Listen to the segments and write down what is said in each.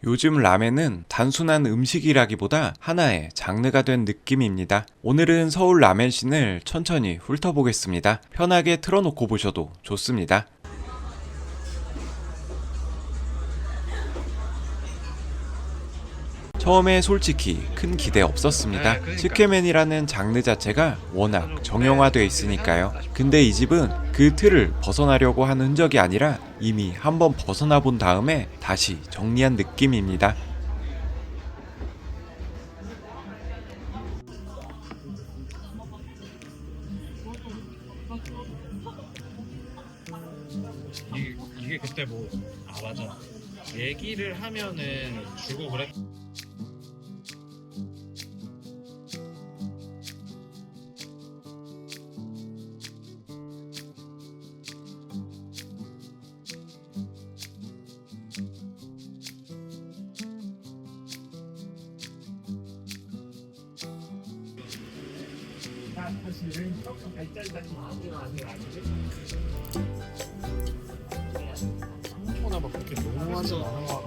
요즘 라멘은 단순한 음식이라기보다 하나의 장르가 된 느낌입니다. 오늘은 서울 라멘씬을 천천히 훑어보겠습니다. 편하게 틀어놓고 보셔도 좋습니다. 처음에 솔직히 큰 기대 없었습니다. 츠케맨이라는 장르 자체가 워낙 정형화되어 있으니까요. 근데 이 집은 그 틀을 벗어나려고 하는 흔적이 아니라 이미 한번 벗어나 본 다음에 다시 정리한 느낌입니다. 이게 그때 뭐, 아, 맞아. 얘기를 하면은 주고 그랬. 사실은 조금 발달까지 아니지. 생각보다 막 그렇게 너무하지 않아.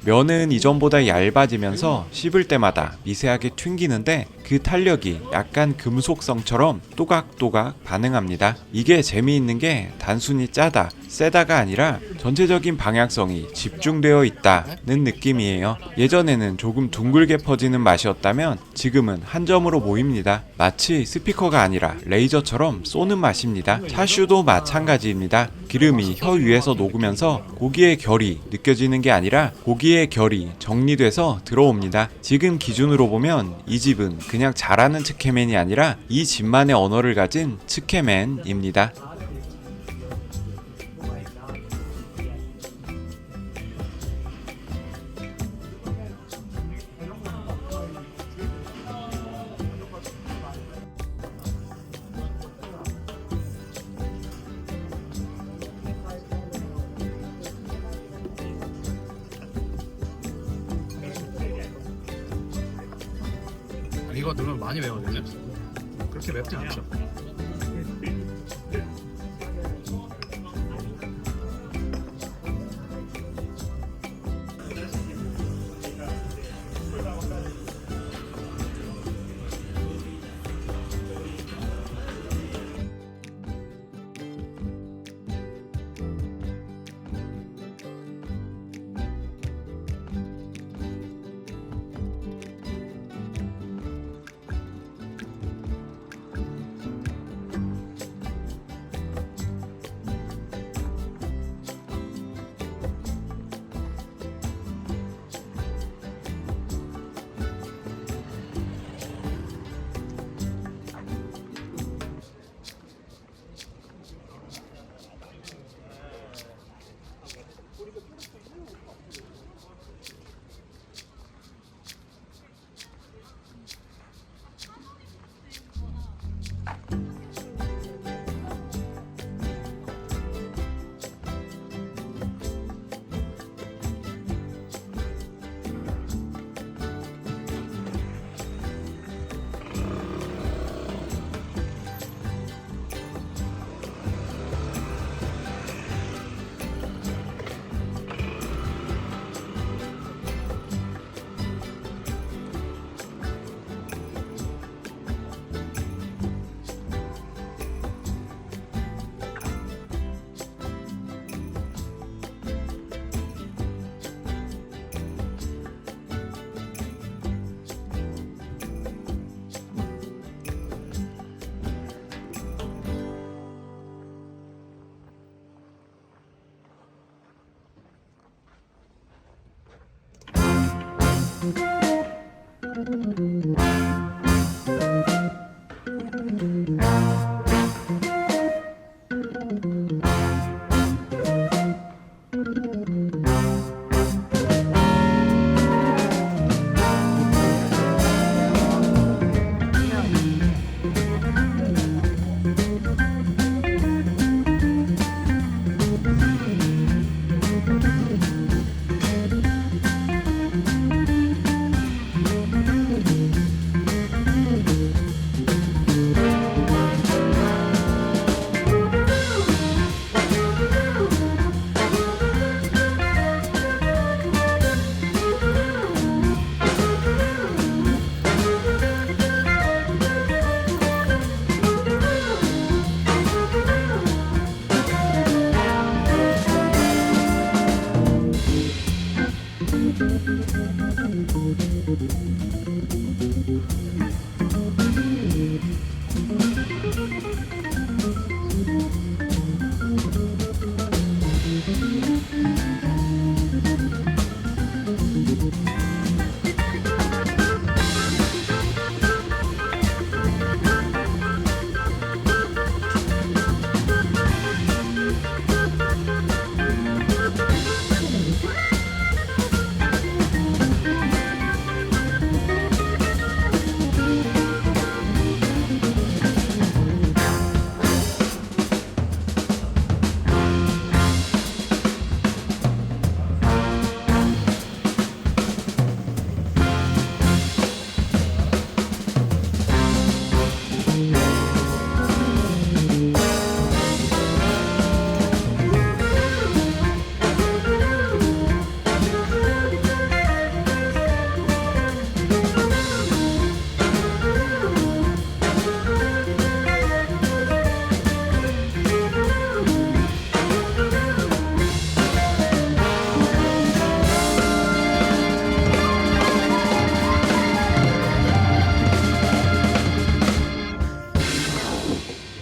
면은 이전보다 얇아지면서 씹을 때마다 미세하게 튕기는데 그 탄력이 약간 금속성처럼 또각또각 반응합니다. 이게 재미있는 게 단순히 짜다, 세다가 아니라 전체적인 방향성이 집중되어 있다는 느낌이에요. 예전에는 조금 둥글게 퍼지는 맛이었다면 지금은 한 점으로 모입니다. 마치 스피커가 아니라 레이저처럼 쏘는 맛입니다. 차슈도 마찬가지입니다. 기름이 혀 위에서 녹으면서 고기의 결이 느껴지는 게 아니라 고기의 결이 정리돼서 들어옵니다. 지금 기준으로 보면 이 집은 그냥 잘하는 츠케맨이 아니라 이 집만의 언어를 가진 츠케맨입니다. 이거 넣으면 많이 매워지네. 그렇게 맵지 않죠.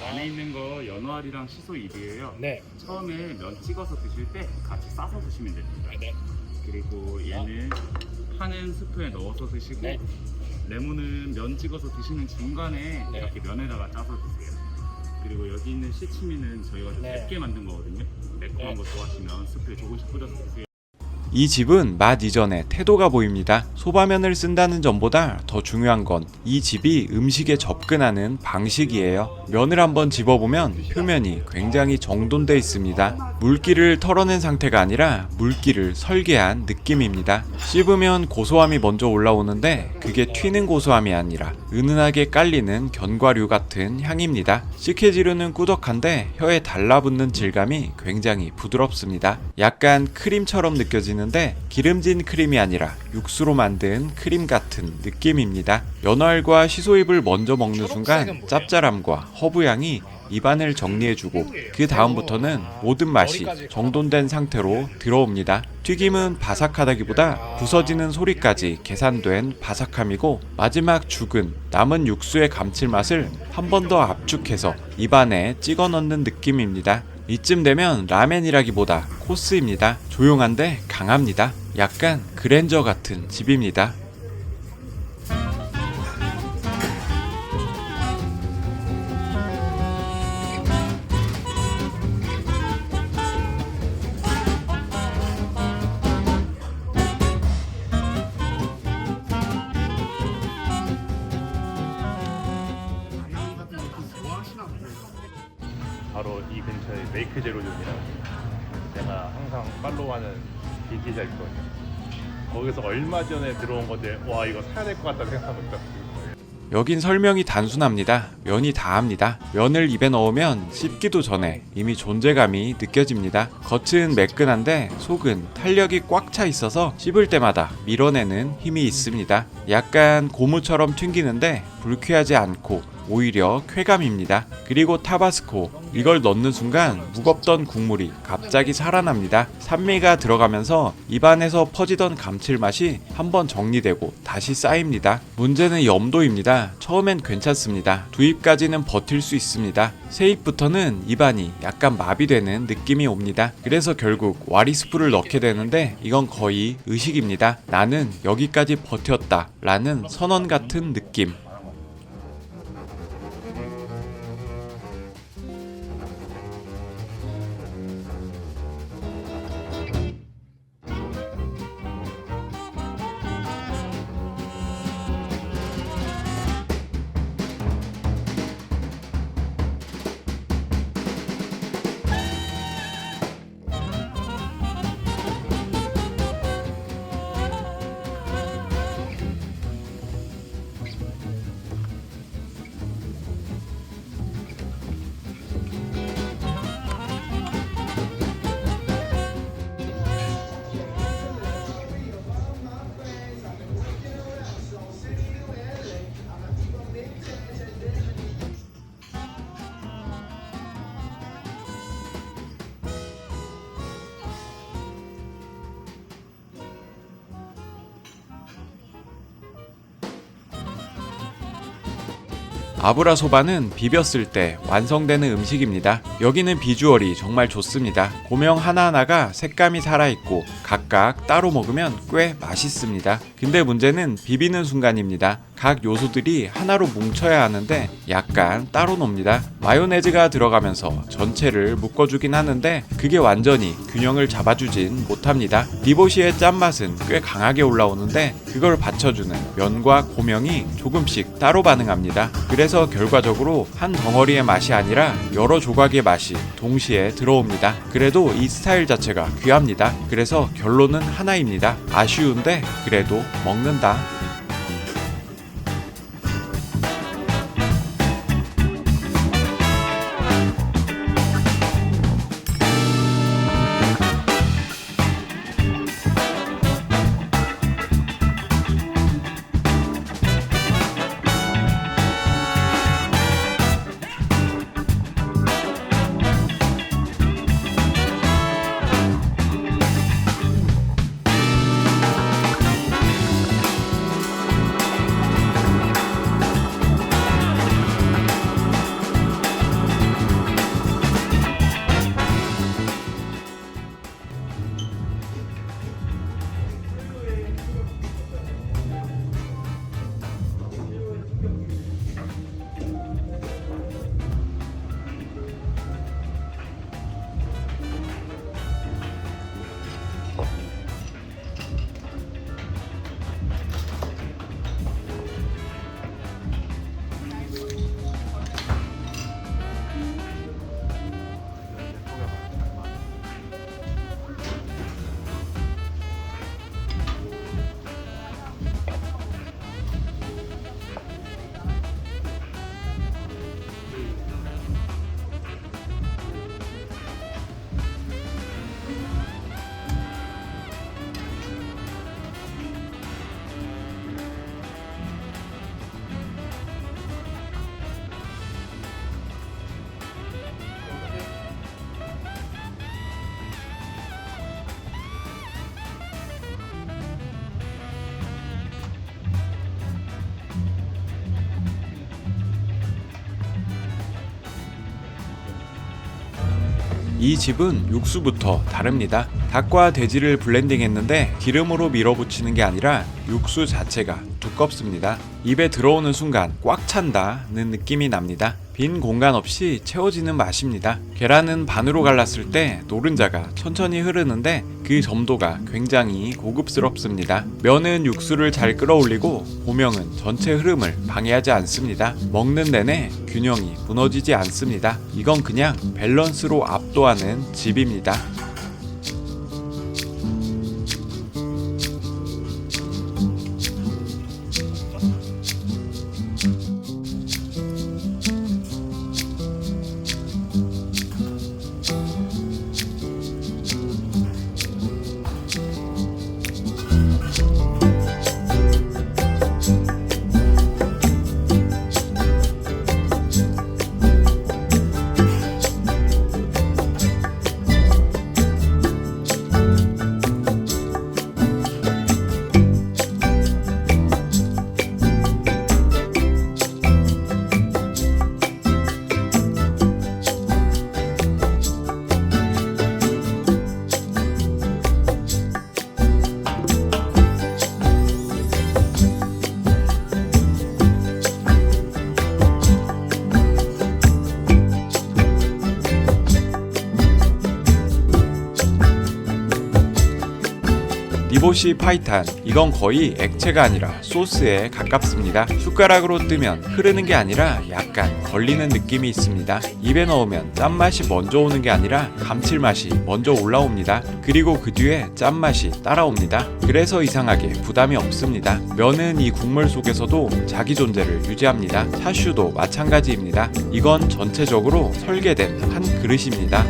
안에 있는 거 연어알이랑 시소입이에요. 네. 처음에 면 찍어서 드실 때 같이 싸서 드시면 됩니다. 네. 그리고 얘는 파는 스프에 넣어서 드시고 네. 레몬은 면 찍어서 드시는 중간에 네. 이렇게 면에다가 짜서 드세요. 그리고 여기 있는 시치미는 저희가 좀 네. 맵게 만든 거거든요. 매콤한 네. 거 좋아하시면 스프에 조금씩 뿌려서 드세요. 이 집은 맛 이전에 태도가 보입니다. 소바면을 쓴다는 점보다 더 중요한 건 이 집이 음식에 접근하는 방식이에요. 면을 한번 집어보면 표면이 굉장히 정돈돼 있습니다. 물기를 털어낸 상태가 아니라 물기를 설계한 느낌입니다. 씹으면 고소함이 먼저 올라오는데 그게 튀는 고소함이 아니라 은은하게 깔리는 견과류 같은 향입니다. 식혜지루는 꾸덕한데 혀에 달라붙는 질감이 굉장히 부드럽습니다. 약간 크림처럼 느껴지는데 기름진 크림이 아니라 육수로 만든 크림 같은 느낌입니다. 연어알과 시소잎을 먼저 먹는 순간 짭짤함과 허브향이 입안을 정리해주고 그 다음부터는 모든 맛이 정돈된 상태로 들어옵니다. 튀김은 바삭하다기보다 부서지는 소리까지 계산된 바삭함이고 마지막 죽은 남은 육수의 감칠맛을 한 번 더 압축해서 입안에 찍어 넣는 느낌입니다. 이쯤 되면 라멘이라기보다 코스입니다. 조용한데 강합니다. 약간 그랜저 같은 집입니다. 바로 이 근처에 메이크 제로존이라고 제가 항상 팔로우하는 빈티지가 있거든요. 거기서 얼마 전에 들어온 건데 와 이거 사야 될 것 같다 생각하고 있다. 여긴 설명이 단순합니다. 면이 다합니다. 면을 입에 넣으면 씹기도 전에 이미 존재감이 느껴집니다. 겉은 매끈한데 속은 탄력이 꽉 차 있어서 씹을 때마다 밀어내는 힘이 있습니다. 약간 고무처럼 튕기는데 불쾌하지 않고 오히려 쾌감입니다. 그리고 타바스코, 이걸 넣는 순간 무겁던 국물이 갑자기 살아납니다. 산미가 들어가면서 입안에서 퍼지던 감칠맛이 한번 정리되고 다시 쌓입니다. 문제는 염도입니다. 처음엔 괜찮습니다. 두 입까지는 버틸 수 있습니다. 세 입부터는 입안이 약간 마비되는 느낌이 옵니다. 그래서 결국 와리스프를 넣게 되는데 이건 거의 의식입니다. 나는 여기까지 버텼다 라는 선언 같은 느낌. 아브라소바는 비볐을 때 완성되는 음식입니다. 여기는 비주얼이 정말 좋습니다. 고명 하나하나가 색감이 살아있고 각각 따로 먹으면 꽤 맛있습니다. 근데 문제는 비비는 순간입니다. 각 요소들이 하나로 뭉쳐야 하는데 약간 따로 놉니다. 마요네즈가 들어가면서 전체를 묶어주긴 하는데 그게 완전히 균형을 잡아주진 못합니다. 니보시의 짠맛은 꽤 강하게 올라오는데 그걸 받쳐주는 면과 고명이 조금씩 따로 반응합니다. 그래서 결과적으로 한 덩어리의 맛이 아니라 여러 조각의 맛이 동시에 들어옵니다. 그래도 이 스타일 자체가 귀합니다. 그래서 결론은 하나입니다. 아쉬운데 그래도 먹는다. 이 집은 육수부터 다릅니다. 닭과 돼지를 블렌딩했는데 기름으로 밀어붙이는 게 아니라 육수 자체가 두껍습니다. 입에 들어오는 순간 꽉 찬다는 느낌이 납니다. 빈 공간 없이 채워지는 맛입니다. 계란은 반으로 갈랐을 때 노른자가 천천히 흐르는데 그 점도가 굉장히 고급스럽습니다. 면은 육수를 잘 끌어올리고 고명은 전체 흐름을 방해하지 않습니다. 먹는 내내 균형이 무너지지 않습니다. 이건 그냥 밸런스로 압도하는 집입니다. 니보시 파이탄, 이건 거의 액체가 아니라 소스에 가깝습니다. 숟가락으로 뜨면 흐르는 게 아니라 약간 걸리는 느낌이 있습니다. 입에 넣으면 짠맛이 먼저 오는 게 아니라 감칠맛이 먼저 올라옵니다. 그리고 그 뒤에 짠맛이 따라옵니다. 그래서 이상하게 부담이 없습니다. 면은 이 국물 속에서도 자기 존재를 유지합니다. 차슈도 마찬가지입니다. 이건 전체적으로 설계된 한 그릇입니다.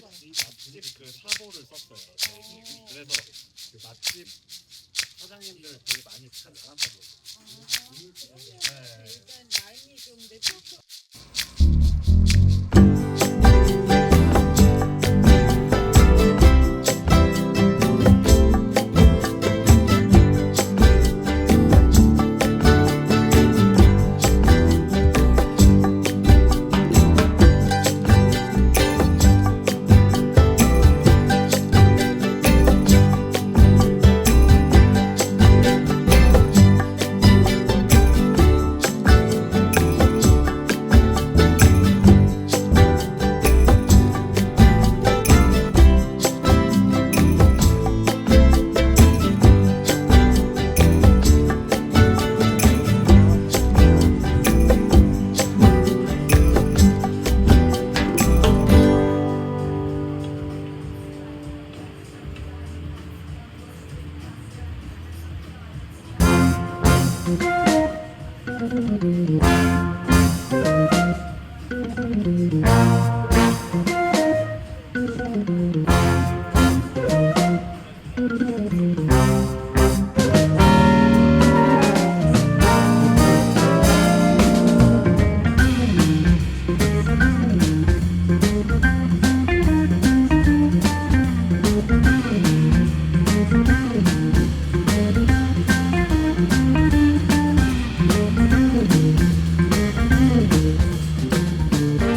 맛집 그 사보를 썼어요. 그래서 그 맛집 사장님들 되게 많이 찾아간 거예요. 일단 라인이 좀 네트워크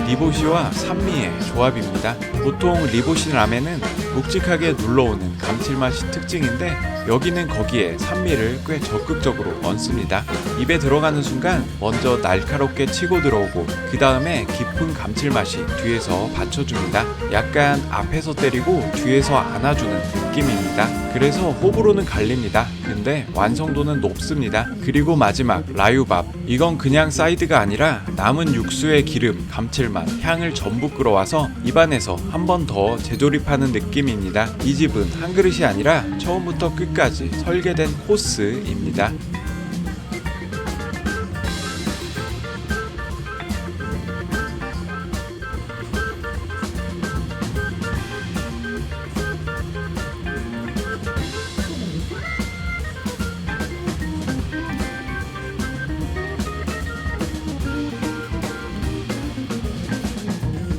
리보시와 산미의 조합입니다. 보통 리보시 라멘은 묵직하게 눌러오는 감칠맛이 특징인데 여기는 거기에 산미를 꽤 적극적으로 얹습니다. 입에 들어가는 순간 먼저 날카롭게 치고 들어오고 그 다음에 깊은 감칠맛이 뒤에서 받쳐줍니다. 약간 앞에서 때리고 뒤에서 안아주는 느낌입니다. 그래서 호불호는 갈립니다. 근데 완성도는 높습니다. 그리고 마지막 라유밥. 이건 그냥 사이드가 아니라 남은 육수의 기름, 감칠맛, 향을 전부 끌어와서 입안에서 한 번 더 재조립하는 느낌입니다. 이 집은 한 그릇이 아니라 처음부터 끝까지 설계된 코스입니다.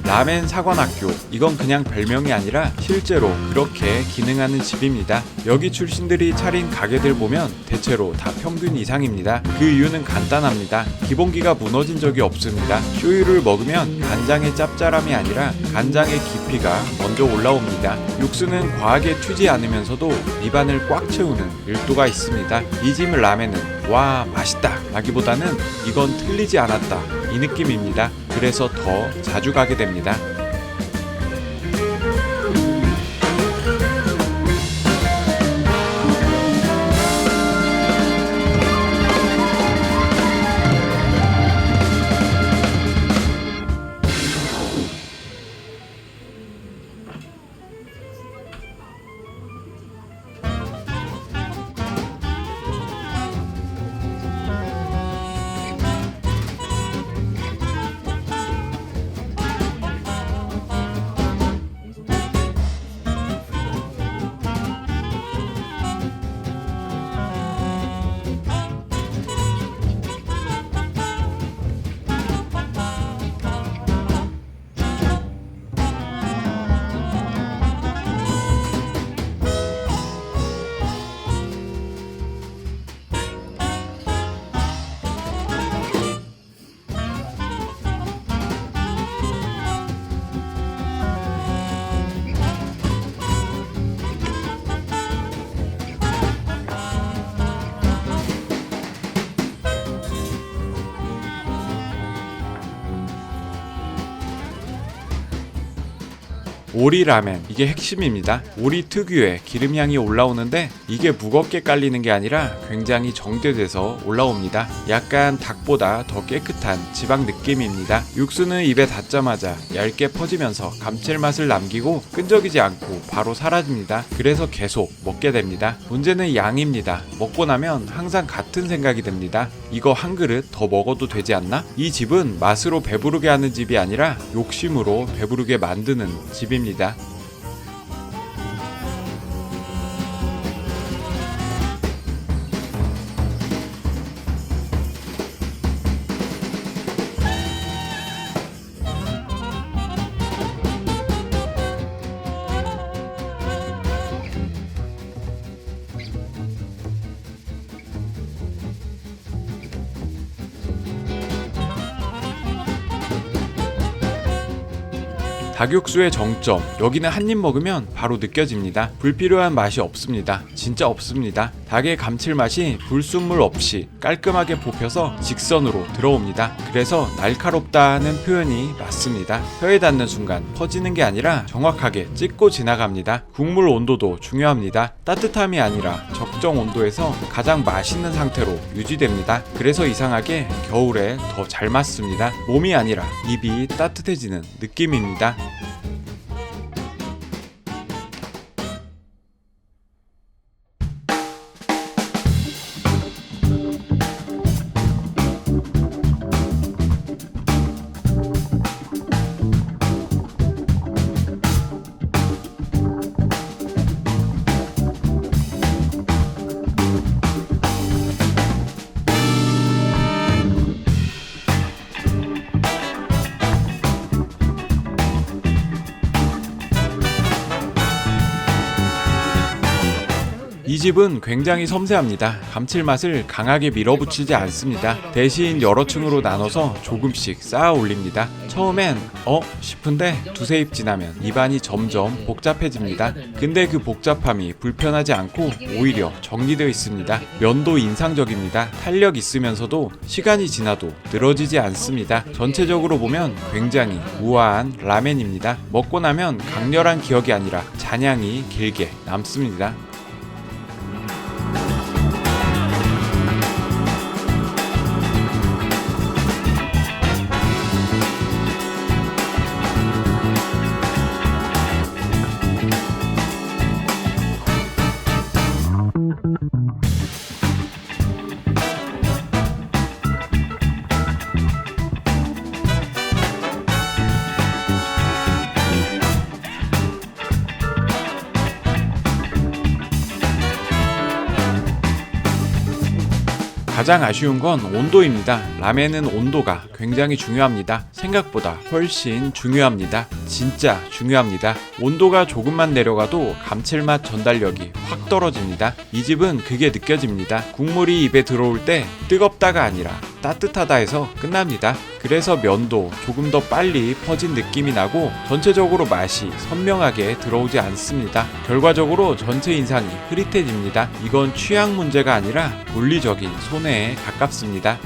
라멘 사관학교. 이건 그냥 별명이 아니라 실제로 그렇게 기능하는 집입니다. 여기 출신들이 차린 가게들 보면 대체로 다 평균 이상입니다. 그 이유는 간단합니다. 기본기가 무너진 적이 없습니다. 쇼유를 먹으면 간장의 짭짤함이 아니라 간장의 깊이가 먼저 올라옵니다. 육수는 과하게 튀지 않으면서도 입안을 꽉 채우는 밀도가 있습니다. 이 집 라멘은 와 맛있다 라기보다는 이건 틀리지 않았다 이 느낌입니다. 그래서 더 자주 가게 됩니다. 오리 라멘, 이게 핵심입니다. 오리 특유의 기름향이 올라오는데 이게 무겁게 깔리는 게 아니라 굉장히 정제돼서 올라옵니다. 약간 닭보다 더 깨끗한 지방 느낌입니다. 육수는 입에 닿자마자 얇게 퍼지면서 감칠맛을 남기고 끈적이지 않고 바로 사라집니다. 그래서 계속 먹게 됩니다. 문제는 양입니다. 먹고 나면 항상 같은 생각이 듭니다. 이거 한 그릇 더 먹어도 되지 않나? 이 집은 맛으로 배부르게 하는 집이 아니라 욕심으로 배부르게 만드는 집입니다. 올립니다. 닭육수의 정점, 여기는 한 입 먹으면 바로 느껴집니다. 불필요한 맛이 없습니다. 진짜 없습니다. 닭의 감칠맛이 불순물 없이 깔끔하게 뽑혀서 직선으로 들어옵니다. 그래서 날카롭다는 표현이 맞습니다. 혀에 닿는 순간 퍼지는 게 아니라 정확하게 찍고 지나갑니다. 국물 온도도 중요합니다. 따뜻함이 아니라 적정 온도에서 가장 맛있는 상태로 유지됩니다. 그래서 이상하게 겨울에 더 잘 맞습니다. 몸이 아니라 입이 따뜻해지는 느낌입니다. 이 집은 굉장히 섬세합니다. 감칠맛을 강하게 밀어붙이지 않습니다. 대신 여러 층으로 나눠서 조금씩 쌓아 올립니다. 처음엔 싶은데 두세 입 지나면 입안이 점점 복잡해집니다. 근데 그 복잡함이 불편하지 않고 오히려 정리되어 있습니다. 면도 인상적입니다. 탄력 있으면서도 시간이 지나도 늘어지지 않습니다. 전체적으로 보면 굉장히 우아한 라멘입니다. 먹고 나면 강렬한 기억이 아니라 잔향이 길게 남습니다. 가장 아쉬운 건 온도입니다. 라멘은 온도가 굉장히 중요합니다. 생각보다 훨씬 중요합니다. 진짜 중요합니다. 온도가 조금만 내려가도 감칠맛 전달력이 확 떨어집니다. 이 집은 그게 느껴집니다. 국물이 입에 들어올 때 뜨겁다가 아니라 따뜻하다 해서 끝납니다. 그래서 면도 조금 더 빨리 퍼진 느낌이 나고 전체적으로 맛이 선명하게 들어오지 않습니다. 결과적으로 전체 인상이 흐릿해집니다. 이건 취향 문제가 아니라 물리적인 손해에 가깝습니다.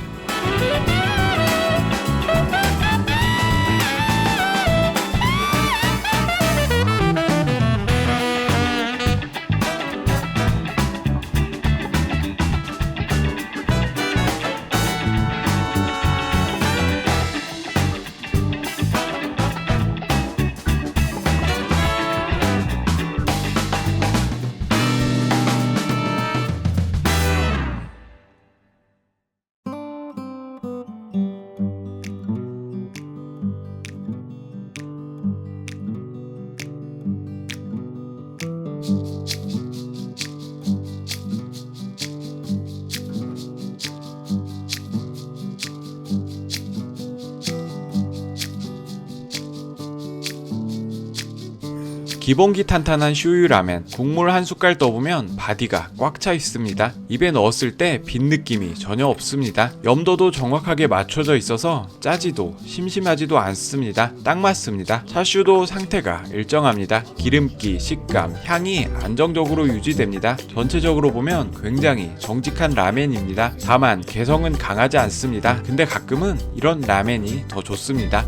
기본기 탄탄한 쇼유 라멘, 국물 한 숟갈 떠보면 바디가 꽉 차 있습니다. 입에 넣었을 때 빈 느낌이 전혀 없습니다. 염도도 정확하게 맞춰져 있어서 짜지도 심심하지도 않습니다. 딱 맞습니다. 차슈도 상태가 일정합니다. 기름기, 식감, 향이 안정적으로 유지됩니다. 전체적으로 보면 굉장히 정직한 라멘입니다. 다만 개성은 강하지 않습니다. 근데 가끔은 이런 라멘이 더 좋습니다.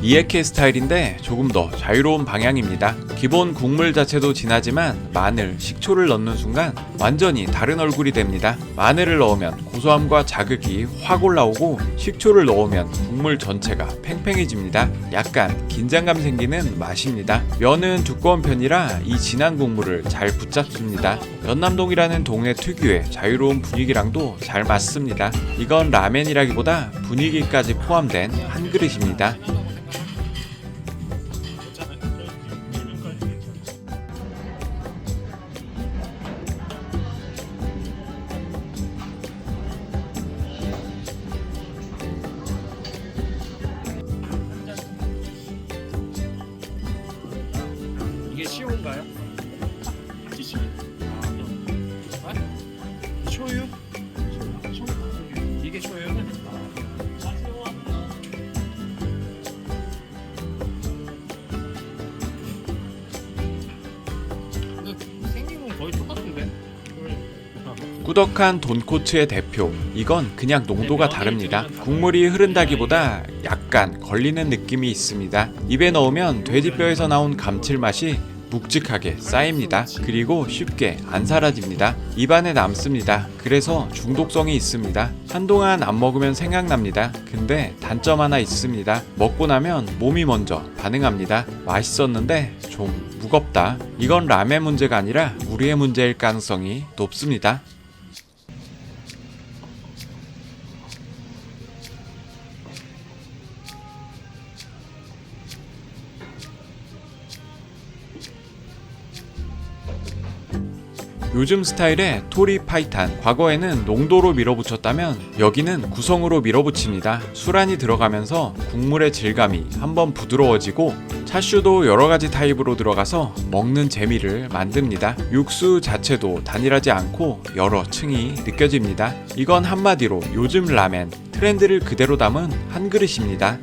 이에케 스타일인데 조금 더 자유로운 방향입니다. 기본 국물 자체도 진하지만 마늘, 식초를 넣는 순간 완전히 다른 얼굴이 됩니다. 마늘을 넣으면 고소함과 자극이 확 올라오고 식초를 넣으면 국물 전체가 팽팽해집니다. 약간 긴장감 생기는 맛입니다. 면은 두꺼운 편이라 이 진한 국물을 잘 붙잡습니다. 연남동이라는 동네 특유의 자유로운 분위기랑도 잘 맞습니다. 이건 라멘이라기보다 분위기까지 포함된 한 그릇입니다. 이게 시오인가요? 쇼유? 이게 쇼유는? 생긴 건 거의 똑같은데? 꾸덕한 돈코츠의 대표, 이건 그냥 농도가 다릅니다. 국물이 흐른다기보다 약간 걸리는 느낌이 있습니다. 입에 넣으면 돼지뼈에서 나온 감칠맛이 묵직하게 쌓입니다. 그리고 쉽게 안 사라집니다. 입안에 남습니다. 그래서 중독성이 있습니다. 한동안 안 먹으면 생각납니다. 근데 단점 하나 있습니다. 먹고 나면 몸이 먼저 반응합니다. 맛있었는데 좀 무겁다. 이건 라멘 문제가 아니라 우리의 문제일 가능성이 높습니다. 요즘 스타일의 토리 파이탄, 과거에는 농도로 밀어붙였다면 여기는 구성으로 밀어붙입니다. 수란이 들어가면서 국물의 질감이 한번 부드러워지고 차슈도 여러가지 타입으로 들어가서 먹는 재미를 만듭니다. 육수 자체도 단일하지 않고 여러 층이 느껴집니다. 이건 한마디로 요즘 라멘 트렌드를 그대로 담은 한 그릇입니다.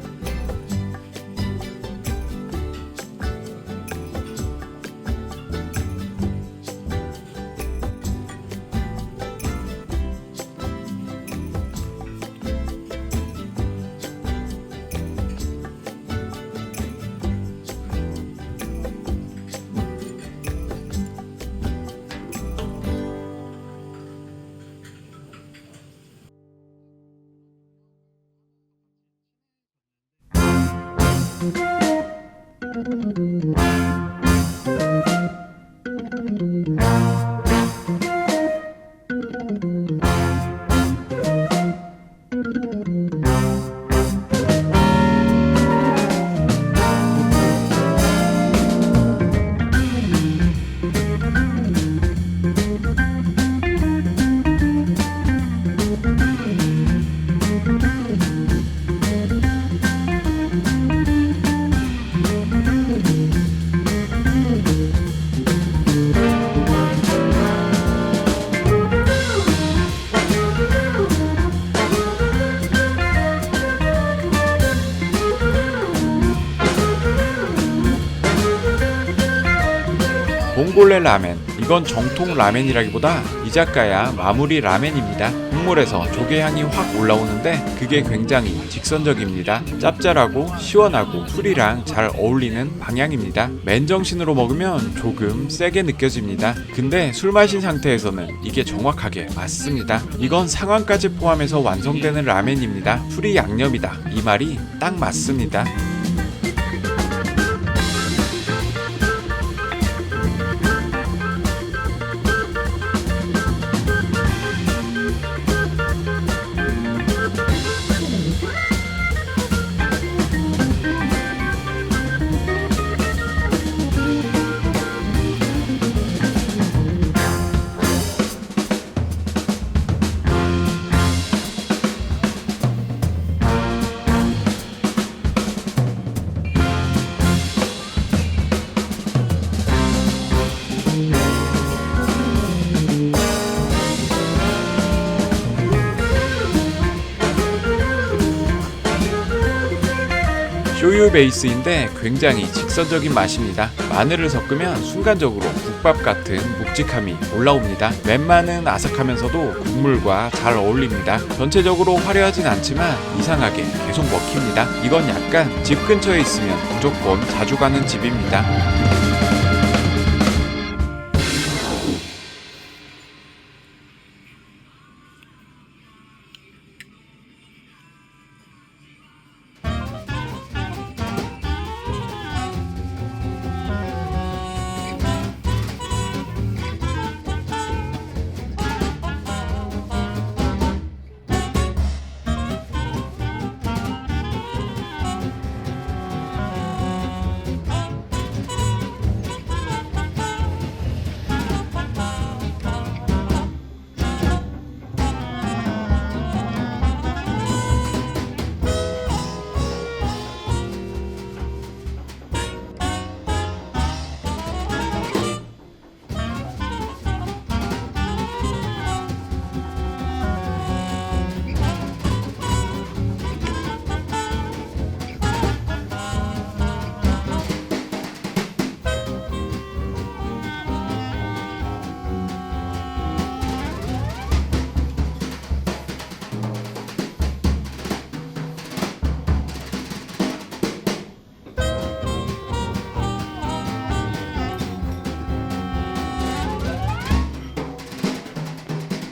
봉골레 라멘, 이건 정통 라멘이라기보다 이자카야 마무리 라멘입니다. 국물에서 조개향이 확 올라오는데 그게 굉장히 직선적입니다. 짭짤하고 시원하고 술이랑 잘 어울리는 방향입니다. 맨정신으로 먹으면 조금 세게 느껴집니다. 근데 술 마신 상태에서는 이게 정확하게 맞습니다. 이건 상황까지 포함해서 완성되는 라멘입니다. 술이 양념이다, 이 말이 딱 맞습니다. 우유 베이스인데 굉장히 직선적인 맛입니다. 마늘을 섞으면 순간적으로 국밥 같은 묵직함이 올라옵니다. 맨만은 아삭하면서도 국물과 잘 어울립니다. 전체적으로 화려하진 않지만 이상하게 계속 먹힙니다. 이건 약간 집 근처에 있으면 무조건 자주 가는 집입니다.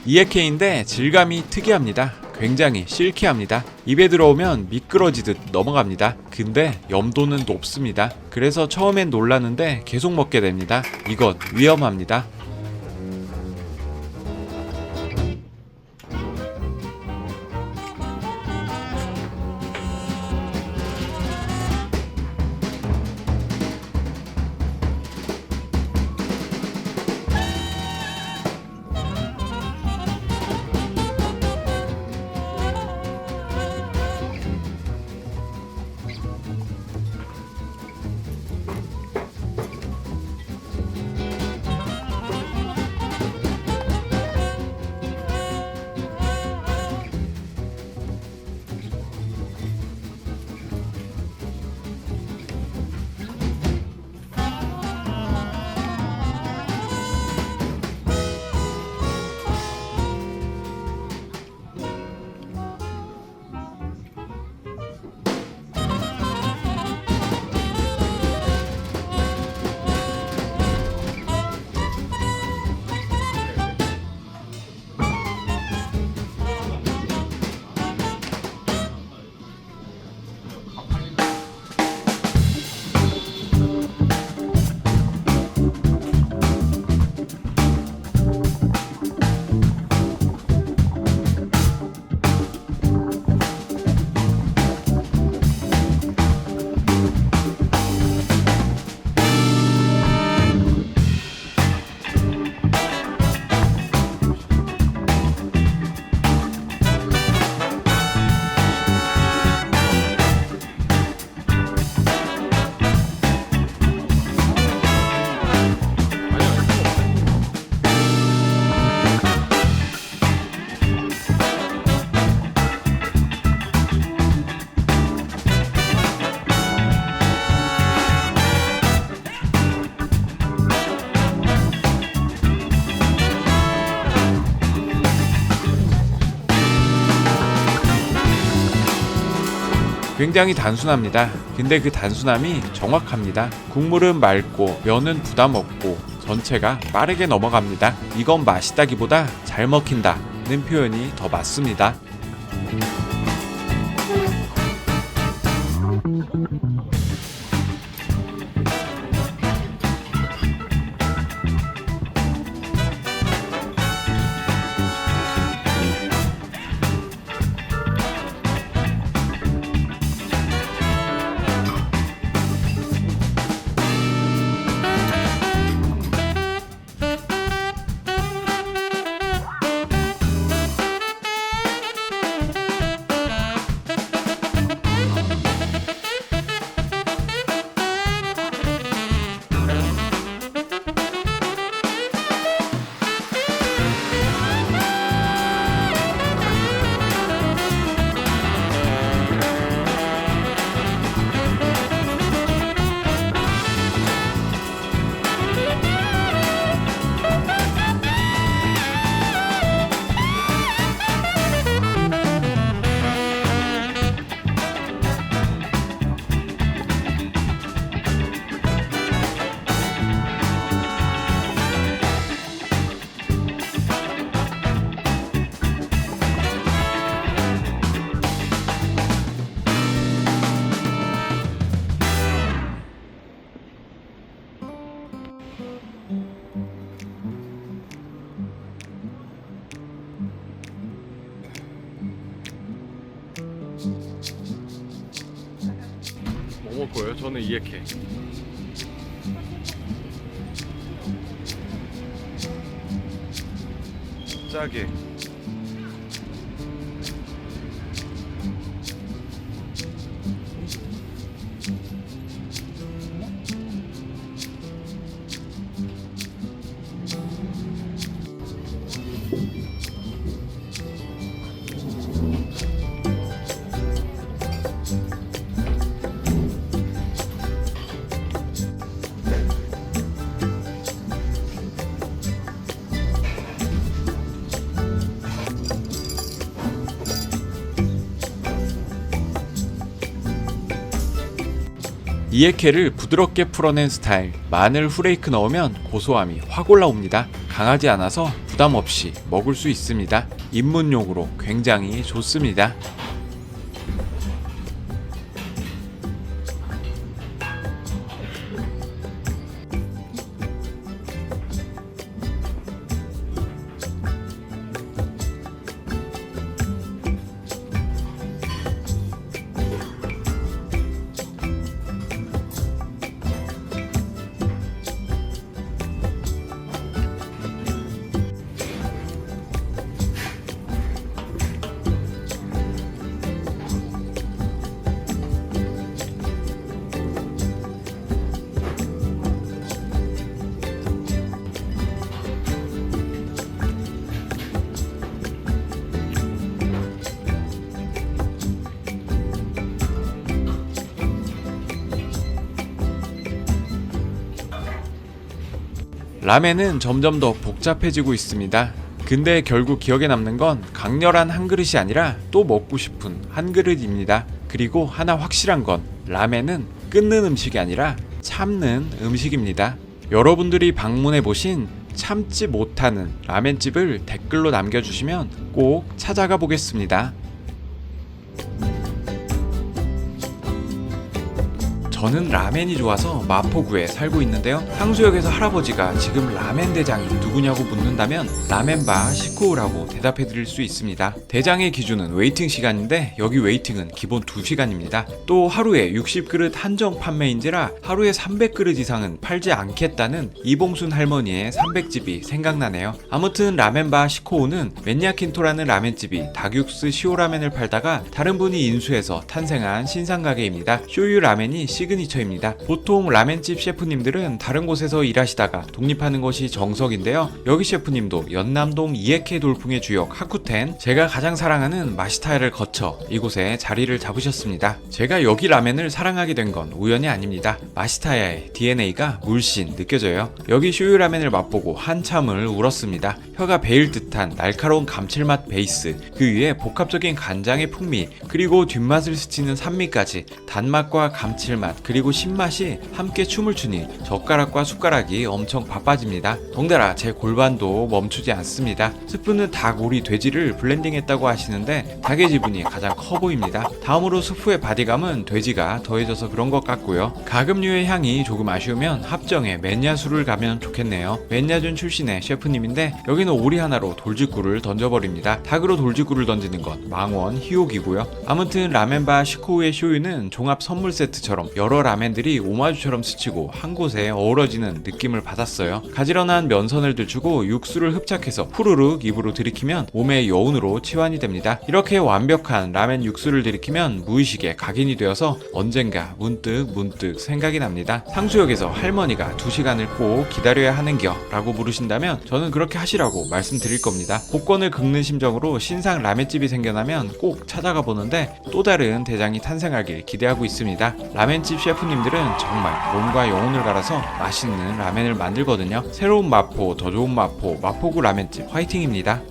이에케인데 질감이 특이합니다. 굉장히 실키합니다. 입에 들어오면 미끄러지듯 넘어갑니다. 근데 염도는 높습니다. 그래서 처음엔 놀랐는데 계속 먹게 됩니다. 이건 위험합니다. 굉장히 단순합니다. 근데 그 단순함이 정확합니다. 국물은 맑고 면은 부담 없고 전체가 빠르게 넘어갑니다. 이건 맛있다기보다 잘 먹힌다는 표현이 더 맞습니다. 거예요? 저는 이에케. 짜게. 이에케를 부드럽게 풀어낸 스타일. 마늘 후레이크 넣으면 고소함이 확 올라옵니다. 강하지 않아서 부담 없이 먹을 수 있습니다. 입문용으로 굉장히 좋습니다. 라멘은 점점 더 복잡해지고 있습니다. 근데 결국 기억에 남는 건 강렬한 한 그릇이 아니라 또 먹고 싶은 한 그릇입니다. 그리고 하나 확실한 건 라멘은 끊는 음식이 아니라 참는 음식입니다. 여러분들이 방문해 보신 참지 못하는 라멘집을 댓글로 남겨주시면 꼭 찾아가 보겠습니다. 저는 라멘이 좋아서 마포구에 살고 있는데요. 상수역에서 할아버지가 지금 라멘 대장이 누구냐고 묻는다면 라멘바 시코우라고 대답해 드릴 수 있습니다. 대장의 기준은 웨이팅 시간인데 여기 웨이팅은 기본 2시간입니다. 또 하루에 60그릇 한정 판매인지라 하루에 300그릇 이상은 팔지 않겠다는 이봉순 할머니의 300집이 생각나네요. 아무튼 라멘바 시코우는 맨야킨토라는 라멘집이 닭육수 시오라멘을 팔다가 다른 분이 인수해서 탄생한 신상가게입니다. 쇼유 라멘이 시그니처입니다. 보통 라멘집 셰프님들은 다른 곳에서 일하시다가 독립하는 것이 정석인데요. 여기 셰프님도 연남동 이에케 돌풍의 주역 하쿠텐, 제가 가장 사랑하는 마시타야를 거쳐 이곳에 자리를 잡으셨습니다. 제가 여기 라멘을 사랑하게 된 건 우연이 아닙니다. 마시타야의 DNA가 물씬 느껴져요. 여기 쇼유 라멘을 맛보고 한참을 울었습니다. 혀가 베일 듯한 날카로운 감칠맛 베이스, 그 위에 복합적인 간장의 풍미, 그리고 뒷맛을 스치는 산미까지 단맛과 감칠맛 그리고 신맛이 함께 춤을 추니 젓가락과 숟가락이 엄청 바빠집니다. 덩달아 제 골반도 멈추지 않습니다. 스프는 닭, 오리, 돼지를 블렌딩했다고 하시는데 닭의 지분이 가장 커 보입니다. 다음으로 스프의 바디감은 돼지가 더해져서 그런 것 같고요. 가금류의 향이 조금 아쉬우면 합정에 맨야수를 가면 좋겠네요. 맨야준 출신의 셰프님인데 여기는 오리 하나로 돌직구를 던져버립니다. 닭으로 돌직구를 던지는 건 망원 희옥이고요. 아무튼 라멘바 시코우의 쇼유는 종합 선물 세트처럼 여러 라멘들이 오마주처럼 스치고 한 곳에 어우러지는 느낌을 받았어요. 가지런한 면선을 들추고 육수를 흡착해서 후루룩 입으로 들이키면 몸의 여운으로 치환이 됩니다. 이렇게 완벽한 라멘 육수를 들이키면 무의식에 각인이 되어서 언젠가 문득 생각이 납니다. 상수역에서 할머니가 2시간을 꼭 기다려야 하는겨 라고 물으신다면 저는 그렇게 하시라고 말씀드릴 겁니다. 복권을 긁는 심정으로 신상 라멘집이 생겨나면 꼭 찾아가 보는데 또 다른 대장이 탄생하길 기대하고 있습니다. 라멘집 셰프님들은 정말 몸과 영혼을 갈아서 맛있는 라멘을 만들거든요. 새로운 마포, 더 좋은 마포, 마포구 라멘집 화이팅입니다.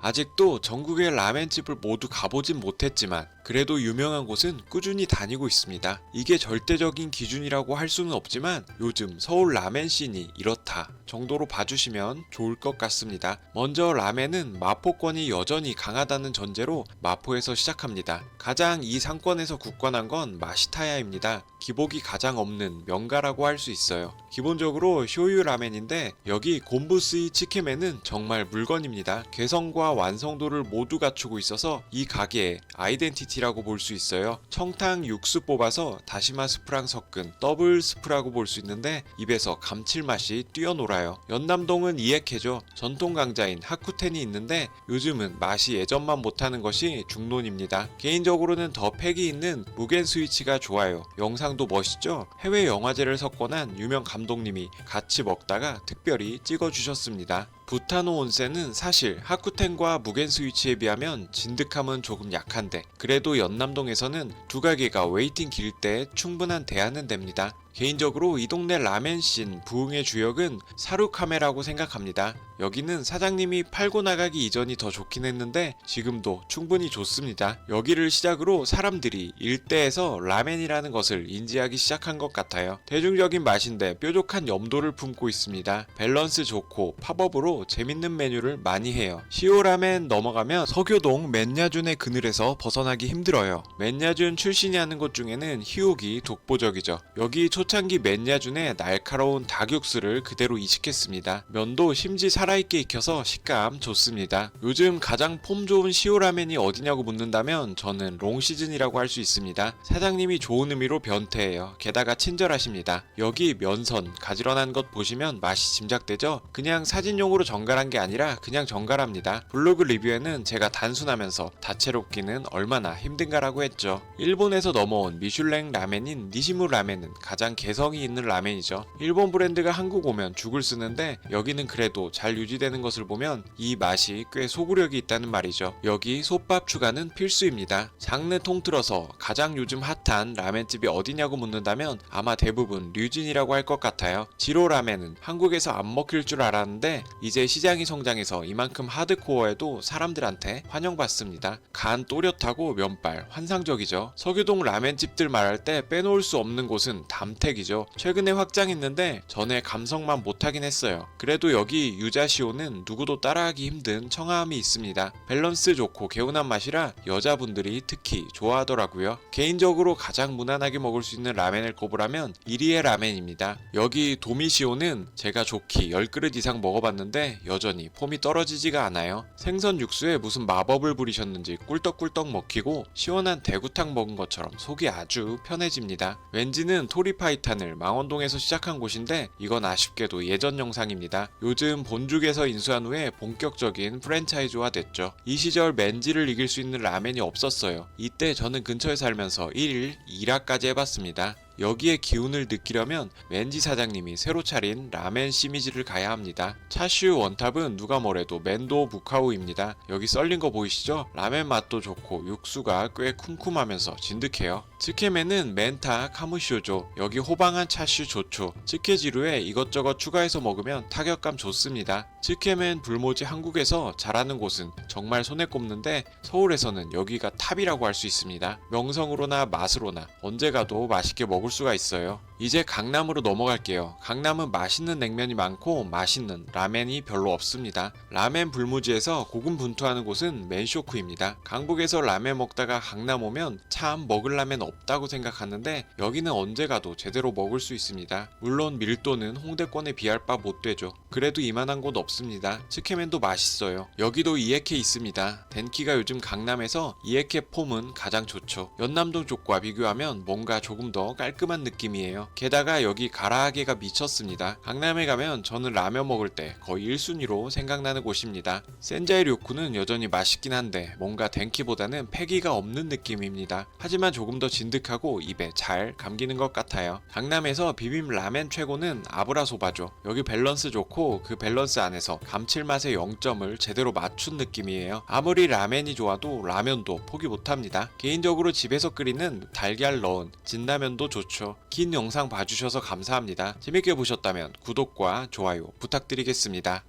아직도 전국의 라멘집을 모두 가보진 못했지만 그래도 유명한 곳은 꾸준히 다니고 있습니다. 이게 절대적인 기준이라고 할 수는 없지만 요즘 서울 라멘 씬이 이렇다 정도로 봐주시면 좋을 것 같습니다. 먼저 라멘은 마포권이 여전히 강하다는 전제로 마포에서 시작합니다. 가장 이 상권에서 굳건한 건 마시타야입니다. 기복이 가장 없는 명가라고 할 수 있어요. 기본적으로 쇼유 라멘인데 여기 곤부스이 치케멘은 정말 물건입니다. 개성과 완성도를 모두 갖추고 있어서 이 가게의 아이덴티티 베스티라고 볼 수 있어요. 청탕 육수 뽑아서 다시마 스프랑 섞은 더블 스프라고 볼 수 있는데 입에서 감칠맛이 뛰어놀아요. 연남동은 이에케죠. 전통 강자인 하쿠텐이 있는데 요즘은 맛이 예전만 못하는 것이 중론입니다. 개인적으로는 더 팩이 있는 무겐 스위치가 좋아요. 영상도 멋있죠? 해외 영화제를 석권한 유명 감독님이 같이 먹다가 특별히 찍어주셨습니다. 부타노 온센은 사실 하쿠텐과 무겐 스위치에 비하면 진득함은 조금 약한데 그래도 연남동에서는 두 가게가 웨이팅 길 때 충분한 대안은 됩니다. 개인적으로 이 동네 라멘씬 부흥의 주역은 사루카메라고 생각합니다. 여기는 사장님이 팔고 나가기 이전이 더 좋긴 했는데 지금도 충분히 좋습니다. 여기를 시작으로 사람들이 일대에서 라멘이라는 것을 인지하기 시작한 것 같아요. 대중적인 맛인데 뾰족한 염도를 품고 있습니다. 밸런스 좋고 팝업으로 재밌는 메뉴를 많이 해요. 시오라멘 넘어가면 서교동 맨야준의 그늘에서 벗어나기 힘들어요. 맨야준 출신이 하는 곳 중에는 희옥이 독보적이죠. 여기 초창기 맨야준의 날카로운 닭육수를 그대로 이식했습니다. 면도 심지 살아있게 익혀서 식감 좋습니다. 요즘 가장 폼 좋은 시오라멘이 어디냐고 묻는다면 저는 롱시즌이라고 할 수 있습니다. 사장님이 좋은 의미로 변태예요. 게다가 친절하십니다. 여기 면선 가지런한 것 보시면 맛이 짐작되죠? 그냥 사진용으로 정갈한 게 아니라 그냥 정갈합니다. 블로그 리뷰에는 제가 단순하면서 다채롭기는 얼마나 힘든가라고 했죠. 일본에서 넘어온 미슐랭 라멘인 니시무 라멘은 가장 개성이 있는 라멘이죠. 일본 브랜드가 한국 오면 죽을 쓰는데 여기는 그래도 잘 유지되는 것을 보면 이 맛이 꽤 소구력이 있다는 말이죠. 여기 솥밥 추가는 필수입니다. 장르 통틀어서 가장 요즘 핫한 라멘집이 어디냐고 묻는다면 아마 대부분 류진이라고 할 것 같아요. 지로 라멘은 한국에서 안 먹힐 줄 알았는데 이제 시장이 성장해서 이만큼 하드코어에도 사람들한테 환영받습니다. 간 또렷하고 면발 환상적이죠. 서교동 라멘집들 말할 때 빼놓을 수 없는 곳은 담택이죠. 최근에 확장했는데 전에 감성만 못하긴 했어요. 그래도 여기 유자시오는 누구도 따라하기 힘든 청아함이 있습니다. 밸런스 좋고 개운한 맛이라 여자분들이 특히 좋아하더라고요. 개인적으로 가장 무난하게 먹을 수 있는 라멘을 꼽으라면 이리에 라멘입니다. 여기 도미시오는 제가 좋기 10그릇 이상 먹어봤는데 여전히 폼이 떨어지지가 않아요. 생선 육수에 무슨 마법을 부리셨는지 꿀떡꿀떡 먹히고 시원한 대구탕 먹은 것처럼 속이 아주 편해집니다. 왠지는 토리파이탄을 망원동에서 시작한 곳인데 이건 아쉽게도 예전 영상입니다. 요즘 본죽에서 인수한 후에 본격적인 프랜차이즈화 됐죠. 이 시절 맨지를 이길 수 있는 라멘이 없었어요. 이때 저는 근처에 살면서 1일 2라까지 해봤습니다. 여기에 기운을 느끼려면 맨지 사장님이 새로 차린 라멘 시미즈를 가야 합니다. 차슈 원탑은 누가 뭐래도 맨도 부카우입니다. 여기 썰린 거 보이시죠? 라멘 맛도 좋고 육수가 꽤 쿰쿰하면서 진득해요. 츠케멘은 멘타 카무쇼죠. 여기 호방한 차슈 좋죠. 츠케지루에 이것저것 추가해서 먹으면 타격감 좋습니다. 츠케멘 불모지 한국에서 잘하는 곳은 정말 손에 꼽는데 서울에서는 여기가 탑이라고 할 수 있습니다. 명성으로나 맛으로나 언제 가도 맛있게 먹을 수가 있어요. 이제 강남으로 넘어갈게요. 강남은 맛있는 냉면이 많고 맛있는 라멘이 별로 없습니다. 라멘 불무지에서 고군분투하는 곳은 맨쇼쿠입니다. 강북에서 라멘 먹다가 강남 오면 참 먹을 라멘 없다고 생각하는데 여기는 언제 가도 제대로 먹을 수 있습니다. 물론 밀도는 홍대권에 비할 바 못되죠. 그래도 이만한 곳 없습니다. 츠케멘도 맛있어요. 여기도 이에케 있습니다. 덴키가 요즘 강남에서 이에케 폼은 가장 좋죠. 연남동 쪽과 비교하면 뭔가 조금 더 깔끔한 느낌이에요. 게다가 여기 가라아게가 미쳤습니다. 강남에 가면 저는 라면 먹을 때 거의 1순위로 생각나는 곳입니다. 센자이 료쿠는 여전히 맛있긴 한데 뭔가 덴키보다는 패기가 없는 느낌입니다. 하지만 조금 더 진득하고 입에 잘 감기는 것 같아요. 강남에서 비빔 라멘 최고는 아브라소바죠. 여기 밸런스 좋고 그 밸런스 안에서 감칠맛의 0점을 제대로 맞춘 느낌이에요. 아무리 라멘이 좋아도 라면도 포기 못합니다. 개인적으로 집에서 끓이는 달걀 넣은 진라면도 좋죠. 긴 영상 봐주셔서 감사합니다. 재밌게 보셨다면 구독과 좋아요 부탁드리겠습니다.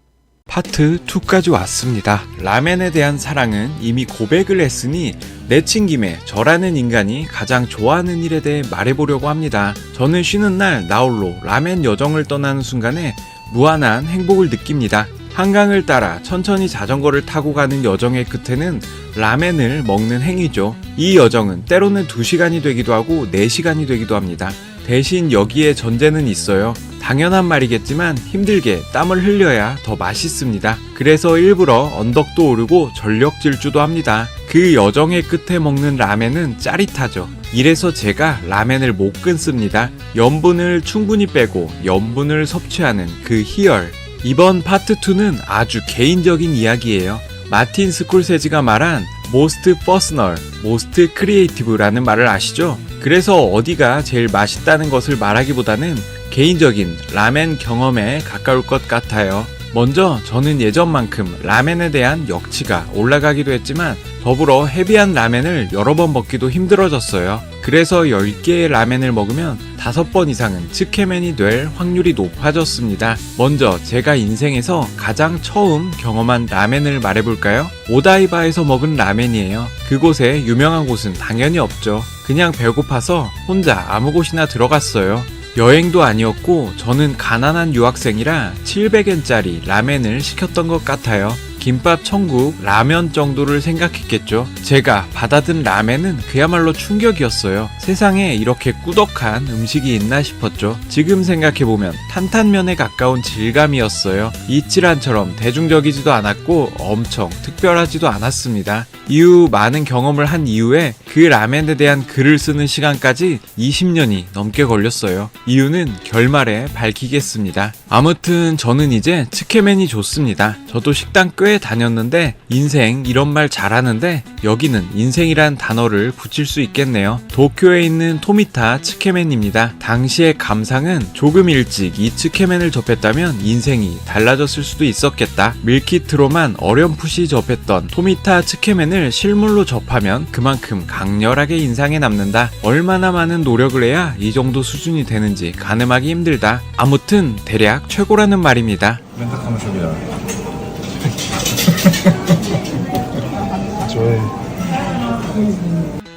파트 2까지 왔습니다. 라멘에 대한 사랑은 이미 고백을 했으니 내친 김에 저라는 인간이 가장 좋아하는 일에 대해 말해보려고 합니다. 저는 쉬는 날 나홀로 라멘 여정을 떠나는 순간에 무한한 행복을 느낍니다. 한강을 따라 천천히 자전거를 타고 가는 여정의 끝에는 라멘을 먹는 행위죠. 이 여정은 때로는 2시간이 되기도 하고 4시간이 되기도 합니다. 대신 여기에 전제는 있어요. 당연한 말이겠지만 힘들게 땀을 흘려야 더 맛있습니다. 그래서 일부러 언덕도 오르고 전력 질주도 합니다. 그 여정의 끝에 먹는 라멘은 짜릿하죠. 이래서 제가 라멘을 못 끊습니다. 염분을 충분히 빼고 염분을 섭취하는 그 희열. 이번 파트 2는 아주 개인적인 이야기예요. 마틴 스콜세지가 말한 most personal, most creative라는 말을 아시죠? 그래서 어디가 제일 맛있다는 것을 말하기보다는 개인적인 라멘 경험에 가까울 것 같아요. 먼저 저는 예전만큼 라멘에 대한 역치가 올라가기도 했지만 더불어 헤비한 라멘을 여러 번 먹기도 힘들어졌어요. 그래서 10개의 라멘을 먹으면 5번 이상은 츠케멘이 될 확률이 높아졌습니다. 먼저 제가 인생에서 가장 처음 경험한 라멘을 말해볼까요? 오다이바에서 먹은 라멘이에요. 그곳에 유명한 곳은 당연히 없죠. 그냥 배고파서 혼자 아무 곳이나 들어갔어요. 여행도 아니었고 저는 가난한 유학생이라 700엔짜리 라멘을 시켰던 것 같아요. 김밥 천국 라면 정도를 생각했겠죠. 제가 받아든 라멘은 그야말로 충격이었어요. 세상에 이렇게 꾸덕한 음식이 있나 싶었죠. 지금 생각해보면 탄탄면에 가까운 질감이었어요. 이치란처럼 대중적이지도 않았고 엄청 특별하지도 않았습니다. 이후 많은 경험을 한 이후에 그 라멘에 대한 글을 쓰는 시간까지 20년이 넘게 걸렸어요. 이유는 결말에 밝히겠습니다. 아무튼 저는 이제 츠케멘이 좋습니다. 저도 식당 꽤 다녔는데 인생 이런 말 잘하는데 여기는 인생이란 단어를 붙일 수 있겠네요. 도쿄에 있는 토미타 츠케멘입니다. 당시의 감상은 조금 일찍 이 츠케멘을 접했다면 인생이 달라졌을 수도 있었겠다. 밀키트로만 어렴풋이 접했던 토미타 츠케멘을 실물로 접하면 그만큼 강렬하게 인상에 남는다. 얼마나 많은 노력을 해야 이 정도 수준이 되는지 가늠하기 힘들다. 아무튼 대략 최고라는 말입니다.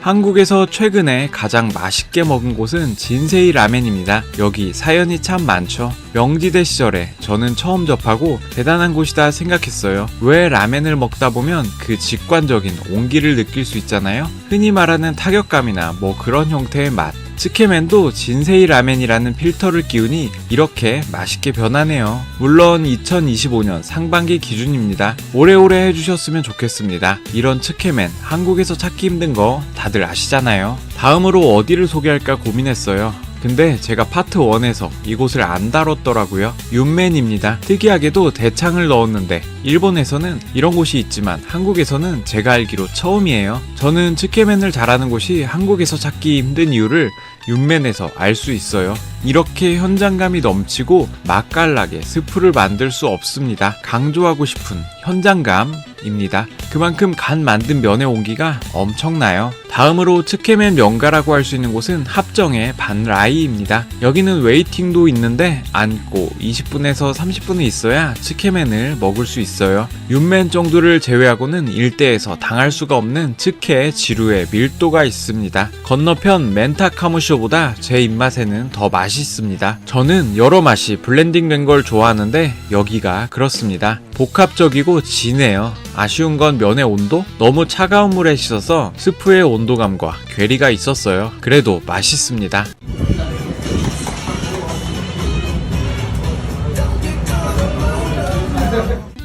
한국에서 최근에 가장 맛있게 먹은 곳은 진세이 라멘입니다. 여기 사연이 참 많죠. 명지대 시절에 저는 처음 접하고 대단한 곳이다 생각했어요. 왜 라멘을 먹다 보면 그 직관적인 온기를 느낄 수 있잖아요. 흔히 말하는 타격감이나 뭐 그런 형태의 맛. 츠케멘도 진세이 라멘이라는 필터를 끼우니 이렇게 맛있게 변하네요. 물론 2025년 상반기 기준입니다. 오래오래 해주셨으면 좋겠습니다. 이런 츠케멘 한국에서 찾기 힘든 거 다들 아시잖아요. 다음으로 어디를 소개할까 고민했어요. 근데 제가 파트 1에서 이곳을 안 다뤘더라고요. 윤맨입니다. 특이하게도 대창을 넣었는데 일본에서는 이런 곳이 있지만 한국에서는 제가 알기로 처음이에요. 저는 츠케멘을 잘하는 곳이 한국에서 찾기 힘든 이유를 윤맨에서 알 수 있어요. 이렇게 현장감이 넘치고 맛깔나게 스프를 만들 수 없습니다. 강조하고 싶은 현장감입니다. 그만큼 간 만든 면의 온기가 엄청나요. 다음으로 츠케멘 명가라고 할 수 있는 곳은 합정의 반라이입니다. 여기는 웨이팅도 있는데 앉고 20분에서 30분은 있어야 츠케멘을 먹을 수 있어요. 윤맨 정도를 제외하고는 일대에서 당할 수가 없는 츠케 지루의 밀도가 있습니다. 건너편 멘타카무쇼보다 제 입맛에는 더 맛있습니다. 저는 여러 맛이 블렌딩된 걸 좋아하는데 여기가 그렇습니다. 복합적이고 진해요. 아쉬운 건 면의 온도? 너무 차가운 물에 씻어서 스프의 온도감과 괴리가 있었어요. 그래도 맛있습니다.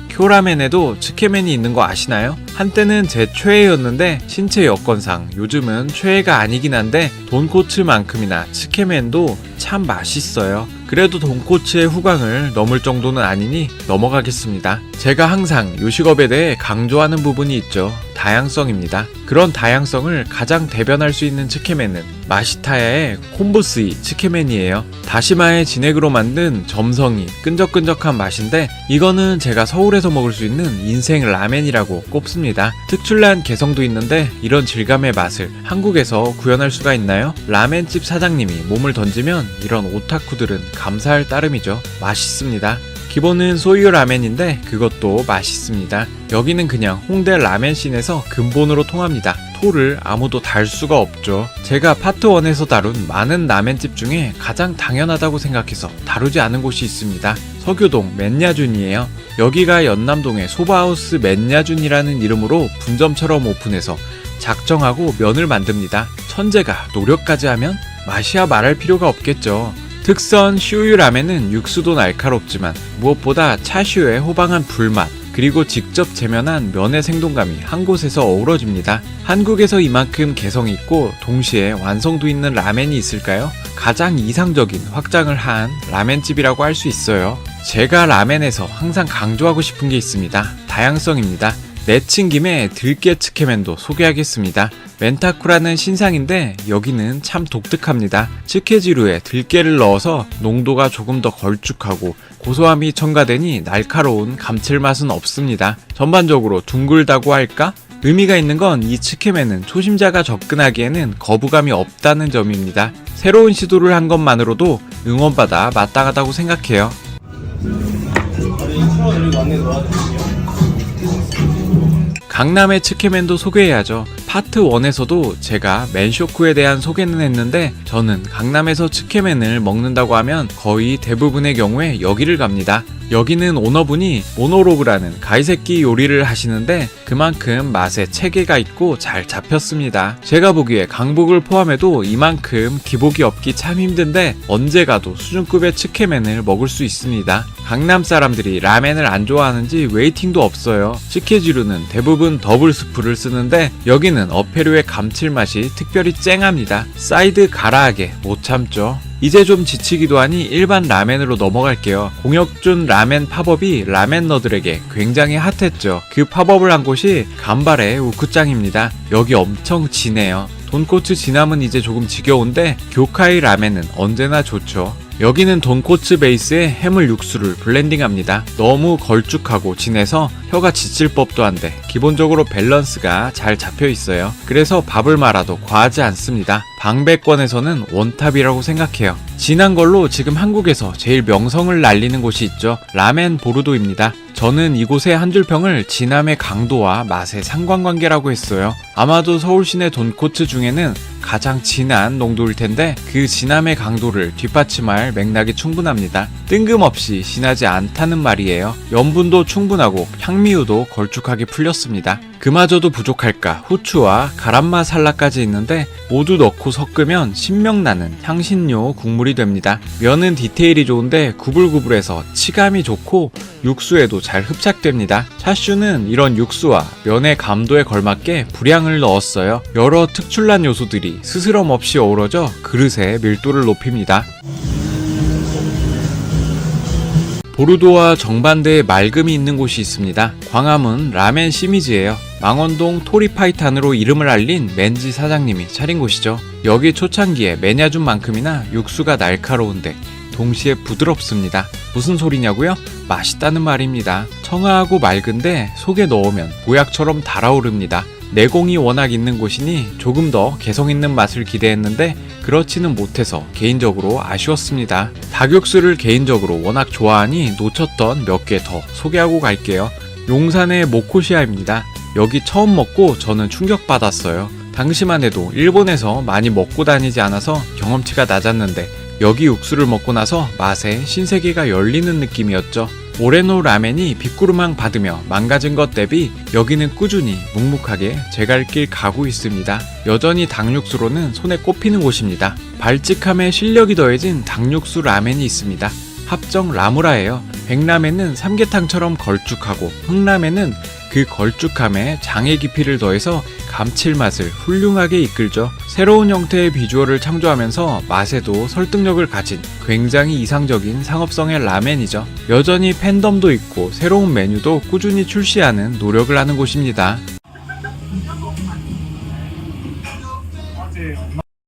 쿄라멘에도 츠케멘이 있는 거 아시나요? 한때는 제 최애였는데 신체 여건상 요즘은 최애가 아니긴 한데 돈코츠만큼이나 츠케멘도 참 맛있어요. 그래도 돈코츠의 후광을 넘을 정도는 아니니 넘어가겠습니다. 제가 항상 요식업에 대해 강조하는 부분이 있죠. 다양성입니다. 그런 다양성을 가장 대변할 수 있는 츠케멘은 마시타야의 콤부스이 츠케멘이에요. 다시마의 진액으로 만든 점성이 끈적끈적한 맛인데 이거는 제가 서울에서 먹을 수 있는 인생 라멘이라고 꼽습니다. 특출난 개성도 있는데 이런 질감의 맛을 한국에서 구현할 수가 있나요? 라멘집 사장님이 몸을 던지면 이런 오타쿠들은 감사할 따름이죠. 맛있습니다. 기본은 소유 라멘인데 그것도 맛있습니다. 여기는 그냥 홍대 라멘씬에서 근본으로 통합니다. 토를 아무도 달 수가 없죠. 제가 파트 1에서 다룬 많은 라멘집 중에 가장 당연하다고 생각해서 다루지 않은 곳이 있습니다. 서교동 맨야준이에요. 여기가 연남동의 소바하우스 맨야준이라는 이름으로 분점처럼 오픈해서 작정하고 면을 만듭니다. 천재가 노력까지 하면 맛이야 말할 필요가 없겠죠. 특선 슈유 라멘은 육수도 날카롭지만 무엇보다 차슈의 호방한 불맛, 그리고 직접 재면한 면의 생동감이 한 곳에서 어우러집니다. 한국에서 이만큼 개성있고 동시에 완성도 있는 라멘이 있을까요? 가장 이상적인 확장을 한 라멘집이라고 할 수 있어요. 제가 라멘에서 항상 강조하고 싶은 게 있습니다. 다양성입니다. 내친 김에 들깨 츠케멘도 소개하겠습니다. 멘타쿠라는 신상인데 여기는 참 독특합니다. 츠케지루에 들깨를 넣어서 농도가 조금 더 걸쭉하고 고소함이 첨가되니 날카로운 감칠맛은 없습니다. 전반적으로 둥글다고 할까? 의미가 있는 건 이 츠케멘은 초심자가 접근하기에는 거부감이 없다는 점입니다. 새로운 시도를 한 것만으로도 응원받아 마땅하다고 생각해요. 강남의 츠케멘도 소개해야죠. 파트 1에서도 제가 맨쇼쿠에 대한 소개는 했는데 저는 강남에서 츠케멘을 먹는다고 하면 거의 대부분의 경우에 여기를 갑니다. 여기는 오너분이 모노로그라는 가이세키 요리를 하시는데 그만큼 맛에 체계가 있고 잘 잡혔습니다. 제가 보기에 강북을 포함해도 이만큼 기복이 없기 참 힘든데 언제 가도 수준급의 츠케멘을 먹을 수 있습니다. 강남 사람들이 라멘을 안 좋아하는지 웨이팅도 없어요. 츠케지루는 대부분 더블 스프를 쓰는데 여기는 어패류의 감칠맛이 특별히 쨍합니다. 사이드 가라하게 못 참죠. 이제 좀 지치기도 하니 일반 라멘으로 넘어갈게요. 공혁준 라멘 팝업이 라멘너들에게 굉장히 핫했죠. 그 팝업을 한 곳이 간발의 우쿠짱입니다. 여기 엄청 진해요. 돈코츠 진함은 이제 조금 지겨운데 교카이 라멘은 언제나 좋죠. 여기는 돈코츠 베이스에 해물 육수를 블렌딩합니다. 너무 걸쭉하고 진해서 혀가 지칠 법도 한데 기본적으로 밸런스가 잘 잡혀 있어요. 그래서 밥을 말아도 과하지 않습니다. 방배권에서는 원탑이라고 생각해요. 진한 걸로 지금 한국에서 제일 명성을 날리는 곳이 있죠. 라멘 보르도입니다. 저는 이곳의 한 줄 평을 진함의 강도와 맛의 상관관계라고 했어요. 아마도 서울 시내 돈코츠 중에는 가장 진한 농도일 텐데 그 진함의 강도를 뒷받침할 맥락이 충분합니다. 뜬금없이 진하지 않다는 말이에요. 염분도 충분하고 향미우도 걸쭉하게 풀렸습니다. 그마저도 부족할까 후추와 가람마살라까지 있는데 모두 넣고 섞으면 신명나는 향신료 국물이 됩니다. 면은 디테일이 좋은데 구불구불해서 치감이 좋고 육수에도 잘 흡착됩니다. 차슈는 이런 육수와 면의 감도에 걸맞게 분량을 넣었어요. 여러 특출난 요소들이 스스럼 없이 어우러져 그릇의 밀도를 높입니다. 보르도와 정반대에 맑음이 있는 곳이 있습니다. 광화문 라멘 시미즈예요. 망원동 토리파이탄으로 이름을 알린 맨지 사장님이 차린 곳이죠. 여기 초창기에 매냐준만큼이나 육수가 날카로운데 동시에 부드럽습니다. 무슨 소리냐고요? 맛있다는 말입니다. 청아하고 맑은데 속에 넣으면 보약처럼 달아오릅니다. 내공이 워낙 있는 곳이니 조금 더 개성있는 맛을 기대했는데 그렇지는 못해서 개인적으로 아쉬웠습니다. 닭육수를 개인적으로 워낙 좋아하니 놓쳤던 몇 개 더 소개하고 갈게요. 용산의 모코시아입니다. 여기 처음 먹고 저는 충격받았어요. 당시만 해도 일본에서 많이 먹고 다니지 않아서 경험치가 낮았는데 여기 육수를 먹고 나서 맛에 신세계가 열리는 느낌이었죠. 오레노 라멘이 빗구름항 받으며 망가진 것 대비 여기는 꾸준히 묵묵하게 제 갈 길 가고 있습니다. 여전히 닭육수로는 손에 꼽히는 곳입니다. 발칙함에 실력이 더해진 닭육수 라멘이 있습니다. 합정 라무라예요. 백라멘은 삼계탕처럼 걸쭉하고 흑라멘은 그 걸쭉함에 장의 깊이를 더해서 감칠맛을 훌륭하게 이끌죠. 새로운 형태의 비주얼을 창조하면서 맛에도 설득력을 가진 굉장히 이상적인 상업성의 라멘이죠. 여전히 팬덤도 있고 새로운 메뉴도 꾸준히 출시하는 노력을 하는 곳입니다.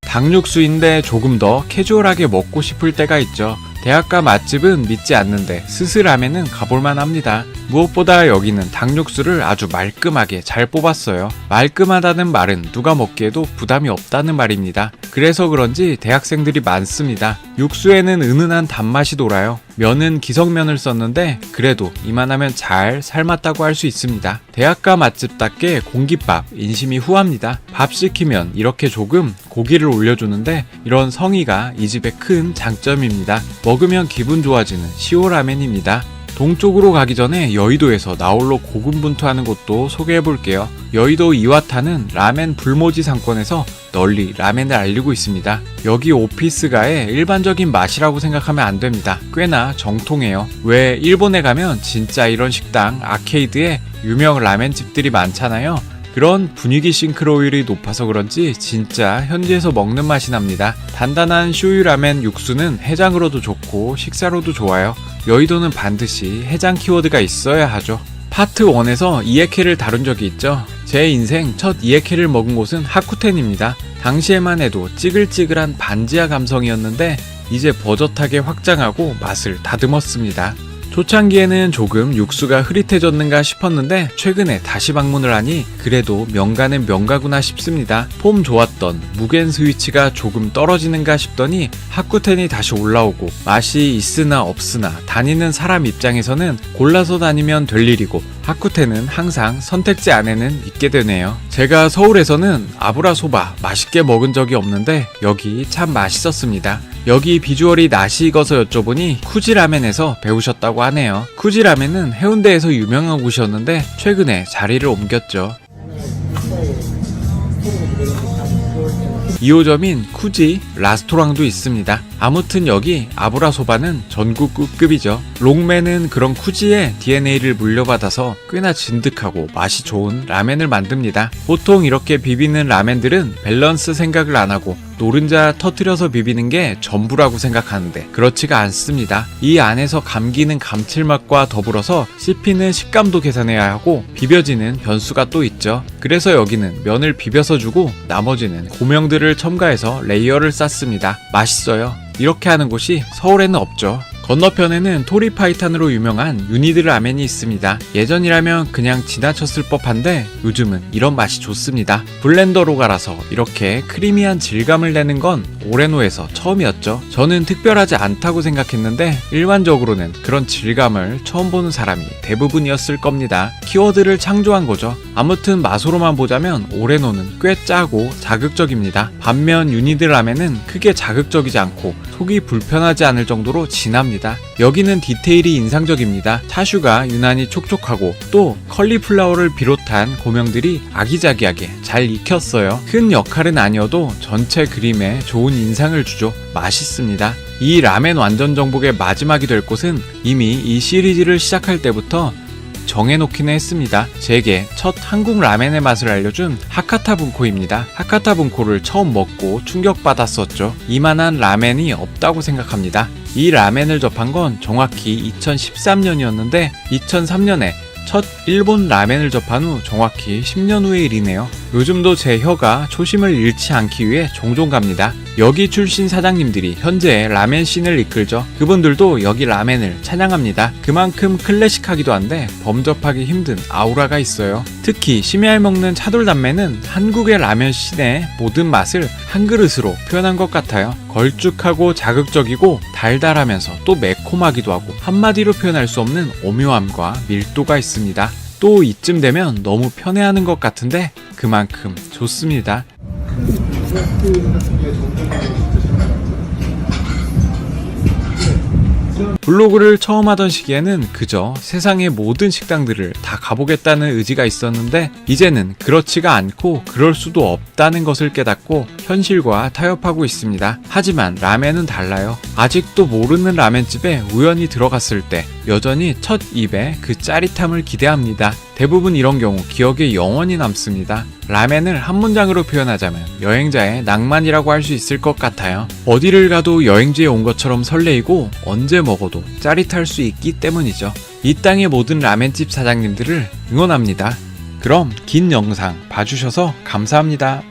닭육수인데 조금 더 캐주얼하게 먹고 싶을 때가 있죠. 대학가 맛집은 믿지 않는데 스스라멘은 가볼만 합니다. 무엇보다 여기는 닭육수를 아주 말끔하게 잘 뽑았어요. 말끔하다는 말은 누가 먹기에도 부담이 없다는 말입니다. 그래서 그런지 대학생들이 많습니다. 육수에는 은은한 단맛이 돌아요. 면은 기성면을 썼는데 그래도 이만하면 잘 삶았다고 할 수 있습니다. 대학가 맛집답게 공깃밥 인심이 후합니다. 밥 시키면 이렇게 조금 고기를 올려주는데 이런 성의가 이 집의 큰 장점입니다. 먹으면 기분 좋아지는 시오라멘입니다. 동쪽으로 가기 전에 여의도에서 나홀로 고군분투하는 곳도 소개해볼게요. 여의도 이와타는 라멘 불모지 상권에서 널리 라멘을 알리고 있습니다. 여기 오피스가의 일반적인 맛이라고 생각하면 안 됩니다. 꽤나 정통해요. 왜 일본에 가면 진짜 이런 식당, 아케이드에 유명 라멘집들이 많잖아요. 그런 분위기 싱크로율이 높아서 그런지 진짜 현지에서 먹는 맛이 납니다. 단단한 쇼유 라멘 육수는 해장으로도 좋고 식사로도 좋아요. 여의도는 반드시 해장 키워드가 있어야 하죠. 파트 1에서 이에케를 다룬 적이 있죠. 제 인생 첫 이에케를 먹은 곳은 하쿠텐입니다. 당시에만 해도 찌글찌글한 반지하 감성이었는데 이제 버젓하게 확장하고 맛을 다듬었습니다. 초창기에는 조금 육수가 흐릿해졌는가 싶었는데 최근에 다시 방문을 하니 그래도 명가는 명가구나 싶습니다. 폼 좋았던 무겐 스위치가 조금 떨어지는가 싶더니 하쿠텐이 다시 올라오고 맛이 있으나 없으나 다니는 사람 입장에서는 골라서 다니면 될 일이고 하쿠텐은 항상 선택지 안에는 있게 되네요. 제가 서울에서는 아브라소바 맛있게 먹은 적이 없는데 여기 참 맛있었습니다. 여기 비주얼이 낯이 익어서 여쭤보니 쿠지라멘에서 배우셨다고 하네요. 쿠지라멘은 해운대에서 유명한 곳이었는데 최근에 자리를 옮겼죠. 2호점인 쿠지 라스토랑도 있습니다. 아무튼 여기 아브라소바는 전국 B급이죠. 롱맨은 그런 쿠지의 DNA를 물려받아서 꽤나 진득하고 맛이 좋은 라멘을 만듭니다. 보통 이렇게 비비는 라멘들은 밸런스 생각을 안 하고 노른자 터트려서 비비는 게 전부라고 생각하는데 그렇지가 않습니다. 이 안에서 감기는 감칠맛과 더불어서 씹히는 식감도 계산해야 하고 비벼지는 변수가 또 있죠. 그래서 여기는 면을 비벼서 주고 나머지는 고명들을 첨가해서 레이어를 쌓습니다. 맛있어요. 이렇게 하는 곳이 서울에는 없죠. 건너편에는 토리파이탄으로 유명한 유니드 라멘이 있습니다. 예전이라면 그냥 지나쳤을 법한데 요즘은 이런 맛이 좋습니다. 블렌더로 갈아서 이렇게 크리미한 질감을 내는 건 오레노에서 처음이었죠. 저는 특별하지 않다고 생각했는데 일반적으로는 그런 질감을 처음 보는 사람이 대부분이었을 겁니다. 키워드를 창조한 거죠. 아무튼 맛으로만 보자면 오레노는 꽤 짜고 자극적입니다. 반면 유니드 라멘은 크게 자극적이지 않고 속이 불편하지 않을 정도로 진합니다. 여기는 디테일이 인상적입니다. 차슈가 유난히 촉촉하고 또 컬리플라워를 비롯한 고명들이 아기자기하게 잘 익혔어요. 큰 역할은 아니어도 전체 그림에 좋은 인상을 주죠. 맛있습니다. 이 라멘 완전 정복의 마지막이 될 곳은 이미 이 시리즈를 시작할 때부터 정해놓기는 했습니다. 제게 첫 한국 라멘의 맛을 알려준 하카타 분코입니다. 하카타 분코를 처음 먹고 충격받았었죠. 이만한 라멘이 없다고 생각합니다. 이 라멘을 접한 건 정확히 2013년이었는데 2003년에 첫 일본 라멘을 접한 후 정확히 10년 후의 일이네요. 요즘도 제 혀가 초심을 잃지 않기 위해 종종 갑니다. 여기 출신 사장님들이 현재 라멘 씬을 이끌죠. 그분들도 여기 라멘을 찬양합니다. 그만큼 클래식하기도 한데 범접하기 힘든 아우라가 있어요. 특히 심야에 먹는 차돌담매는 한국의 라멘 씬의 모든 맛을 한 그릇으로 표현한 것 같아요. 걸쭉하고 자극적이고 달달하면서 또 매콤하기도 하고 한마디로 표현할 수 없는 오묘함과 밀도가 있습니다. 또 이쯤 되면 너무 편해하는 것 같은데 그만큼 좋습니다. 블로그를 처음 하던 시기에는 그저 세상의 모든 식당들을 다 가보겠다는 의지가 있었는데 이제는 그렇지가 않고 그럴 수도 없다는 것을 깨닫고 현실과 타협하고 있습니다. 하지만 라멘은 달라요. 아직도 모르는 라멘집에 우연히 들어갔을 때 여전히 첫 입에 그 짜릿함을 기대합니다. 대부분 이런 경우 기억에 영원히 남습니다. 라멘을 한 문장으로 표현하자면 여행자의 낭만이라고 할 수 있을 것 같아요. 어디를 가도 여행지에 온 것처럼 설레이고 언제 먹어도 짜릿할 수 있기 때문이죠. 이 땅의 모든 라멘집 사장님들을 응원합니다. 그럼 긴 영상 봐주셔서 감사합니다.